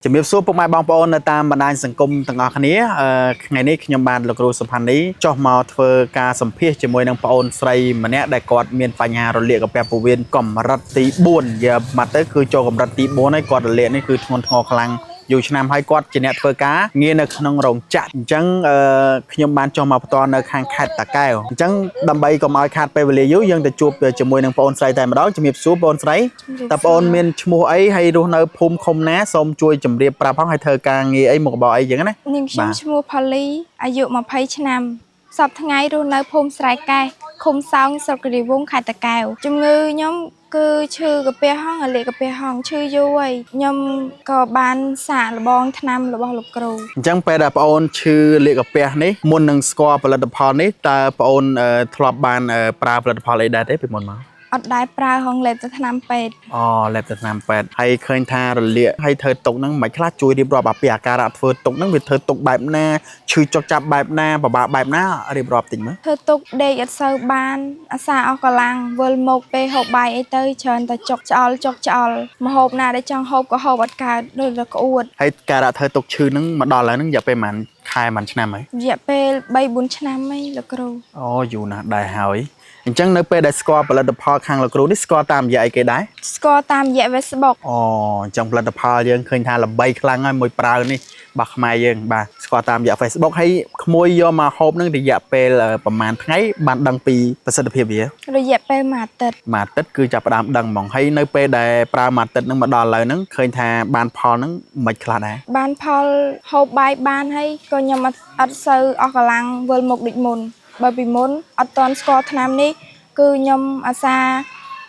ជំរាបសួរពុកម៉ែបងប្អូននៅតាមបណ្ដាញសង្គមទាំងអស់គ្នាថ្ងៃនេះខ្ញុំបានលោកគ្រូសុផាន់នីចុះមកធ្វើការសម្ភាសជាមួយនឹងប្អូនស្រីម្នាក់ដែលគាត់មានបញ្ហារលាកកាពះពោះវៀនកម្រិតទី4យ៉ាមកទៅគឺចូលកម្រិតទី4ហើយគាត់រលាកនេះគឺធ្ងន់ធ្ងរខ្លាំងយូរឆ្នាំហើយគាត់ជាអ្នកធ្វើការងារនៅក្នុងរោងចក្រអញ្ចឹងខ្ញុំបានចុះមកផ្ទាល់នៅខាងខេត្តតាកែវអញ្ចឹងដើម្បីកុំឲ្យខាតពេលវេលាយូរយើងទៅជួបជាមួយនឹងប្អូនស្រីតែម្ដងជំរាបសួរប្អូនស្រីតើប្អូនមានឈ្មោះអីហើយរស់នៅភូមិឃុំណាសូមជួយជម្រាបប្រាប់ផងហើយធ្វើការងារអីមុខរបរអីចឹងណានាងខ្ញុំឈ្មោះផូលីអាយុ20ឆ្នាំសប្តាហ៍ថ្ងៃរស់នៅភូមិស្រែកែសឃុំសោងស្រុកគិរីវង្សខេត្តតាកែវជំងឺខ្ញុំគឺឈឺកាពះហង្សរលាកកាពះហង្សឈឺយូរហើយខ្ញុំក៏បានសាកល្បងថ្នាំរបស់លោកគ្រូអញ្ចឹងពេលដែលប្អូនឈឺលាកកាពះនេះមុននឹងស្គាល់ផលិតផលនេះតើប្អូនធ្លាប់បានប្រើផលិតផលអីដែរទេពីមុនមកអត់ដែរប្រើហងលេបទៅថ្នាំពេទ្យអូលេបទៅថ្នាំពេទ្យហើយឃើញថារលាកហើយធ្វើទុកហ្នឹងមិនខ្លះជួយរៀបរាប់ពីអាការៈធ្វើទុកហ្នឹងវាធ្វើទុកបែបណាឈឺចុកចាប់បែបណាបបាក់បែបណារៀបរាប់តិចមើលធ្វើទុកដេកអត់សូវបានអាសាអស់កម្លាំងវិលមកពេលហូបបាយអីទៅច្រើនតែចុកឆ្អល់ម្ហូបណាដែលចង់ហូបក៏ហូបអត់កើតដូចតែក្អួតហើយការៈធ្វើទុកឈឺហ្នឹងមកដល់ហើយហ្នឹងរយៈពេលប្រហែលខែប្រហែលឆ្នាំហើយរយៈពេល3-4ឆ្នាំហើយលោកគ្រូអូយូរណាស់ដែរហើយអញ្ចឹងនៅពេលដែលស្គាល់ផលិតផលខាងលោកគ្រូនេះស្គាល់តាមរយៈអីគេដែរស្គាល់តាមរយៈ Facebook អូអញ្ចឹងផលិតផលយើងឃើញថាល្បីខ្លាំងហើយមួយប្រើនេះរបស់ខ្មែរយើងបាទស្គាល់តាមរយៈ Facebook ហើយក្មួយយកមកហូបនឹងរយៈពេលប្រហែលថ្ងៃបានដឹងពីប្រសិទ្ធភាពវារយៈពេលមួយអាទិត្យគឺចាប់ផ្ដើមដឹងហ្មងហើយនៅពេលដែលប្រើមួយអាទិត្យនឹងមកដល់ឥឡូវហ្នឹងឃើញថាបានផលហ្នឹងមិនខ្លះដែរបានផលហូបបាយបានហើយក៏ខ្ញុំអត់សូវអស់កម្លាំងវិលមុខដូចមុនបើពីមុនអត់តន់ស្គាល់ថ្នាំនេះគឺខ្ញុំអាសា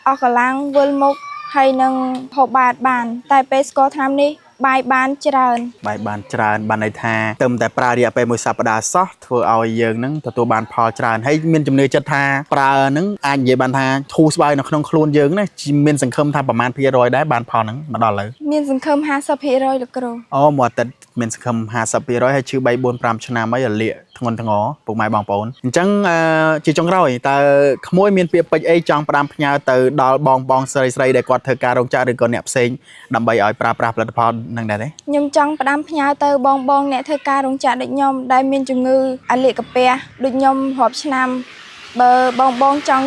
អស់កម្លាំងវិលមុខហើយនឹងហូបបាយបានតែពេលស្គាល់ថ្នាំនេះបាយបានច្រើនបានន័យថាទឹមតែប្រើរយៈពេលមួយសប្តាហ៍សោះធ្វើឲ្យយើងនឹងទទួលបានផលច្រើនហើយមានជំនឿចិត្តថាប្រើនឹងអាចនិយាយបានថាធូរស្បើយនៅក្នុងខ្លួនយើងណាមានសង្ឃឹមថាប្រមាណភាគរយដែរបានផលហ្នឹងមកដល់ឥឡូវមានសង្ឃឹម50%លោកគ្រូអូមួយអាទិត្យមានសង្ឃឹម50%ហើយឈឺ3-4-5ឆ្នាំហើយរលាកធ្ងន់ធ្ងរពុកម៉ែបងប្អូនអញ្ចឹងជាចុងក្រោយតើក្មួយមានពាក្យពេចន៍អីចង់ផ្ដាំផ្ញើទៅដល់បងស្រីដែលគាត់ធ្វើការរោងចក្រឬក៏អ្នកផ្សេងដើម្បីឲ្យប្រើប្រាស់ផលិតផលនឹងដែរទេខ្ញុំចង់ផ្ដាំផ្ញើទៅបងអ្នកធ្វើការរោងចក្រដូចខ្ញុំដែលមានជំងឺអាលាកកាពះដូចខ្ញុំរាប់ឆ្នាំបើបងចង់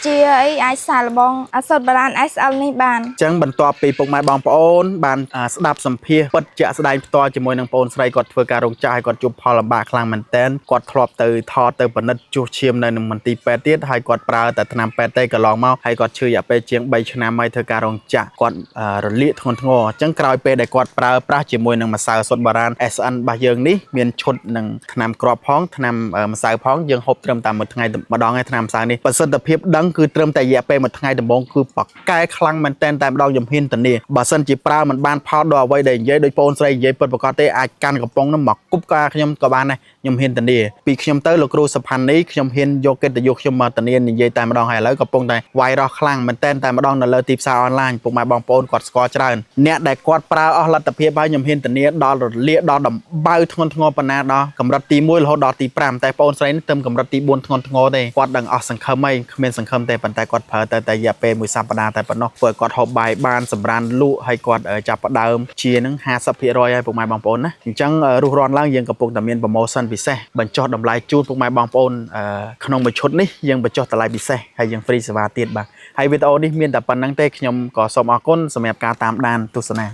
ជាអីអាចសាកល្បងអសតបារាន SL នេះបានអញ្ចឹងបន្ទាប់ពីពុកម៉ែបងប្អូនបានស្ដាប់សម្ភាសពិតជាក់ស្ដែងផ្ទាល់ជាមួយនឹងប្អូនស្រីគាត់ធ្វើការរោងចក្រហើយគាត់ជួបផលលំបាកខ្លាំងមែនទែនគាត់ធ្លាប់ទៅថតទៅពិនិត្យជួសឈាមនៅនឹងមន្ទីរពេទ្យទៀតហើយគាត់ប្រើតែថ្នាំពេទ្យទេកន្លងមកហើយគាត់ឈឺរយៈពេលជាង3ឆ្នាំហើយធ្វើការរោងចក្រគាត់រលាកធ្ងន់ធ្ងរអញ្ចឹងក្រោយពេលដែលគាត់ប្រើប្រាស់ជាមួយនឹងម្សៅសុទ្ធបារាន SN របស់យើងនេះមានឈុតនឹងថ្នាំគ្រាប់ផងថ្នាំម្សៅផងយើងហូបត្រឹមតែមួយថ្ងៃម្ដងឯថ្នាំម្សៅនេះប្រសិទ្ធភាពដឹងគឺត្រឹមតែរយៈពេលមួយថ្ងៃដំបូងគឺបកកែខ្លាំងមែនតែម្ដងខ្ញុំហ៊ានធានាបើសិនជាប្រើមិនបានផលដល់អ្វីដែលនិយាយដោយបងស្រីនិយាយពិតប្រាកដទេអាចកាន់កំប៉ុងនោះមកគប់ការខ្ញុំក៏បានដែរខ្ញុំហ៊ានធានាពីខ្ញុំទៅលោកគ្រូសុផាន់នីខ្ញុំហ៊ានយកកិត្តិយសខ្ញុំមកធានានិយាយតែម្ដងហើយឥឡូវកំពុងតែវាយរស់ខ្លាំងមែនតែម្ដងនៅលើទីផ្សារអនឡាញពុកម៉ែបងប្អូនគាត់ស្គាល់ច្រើនអ្នកដែលគាត់ប្រើអស់លទ្ធភាពហើយខ្ញុំហ៊ានធានាដល់រលាកដល់ដំបៅធ្ងន់ធ្ងរប៉ុណ្ណាដល់កម្រិតទី1រហូតដល់ទី5តែបងស្រីនេះទៅកម្រិតទី4ធ្ងន់ធ្ងរទេគាត់ដឹងអស់សង្ឃឹមហើយគ្មានសង្ឃឹមទេប៉ុន្តែគាត់ប្រើតែរយៈពេលមួយសប្តាហ៍តែប៉ុណ្ណោះធ្វើឲ្យគាត់ហូបបាយបានសម្រានលក់ហើយគាត់ចាប់ផ្ដើមជានឹង50%ហើយពុកម៉ែបងប្អូនណាអញ្ចឹងរស់រាន់ឡើងយើងកំពុងតែមាន promotion ពិសេសបញ្ចុះតម្លៃជូនពុកម៉ែបងប្អូនក្នុងមួយឈុតនេះយើងបញ្ចុះតម្លៃពិសេសហើយយើង free សេវាទៀតបាទហើយវីដេអូនេះមានតែប៉ុណ្្នឹងទេខ្ញុំក៏សូមអរគុណសម្រាប់ការតាមដានទស្សនា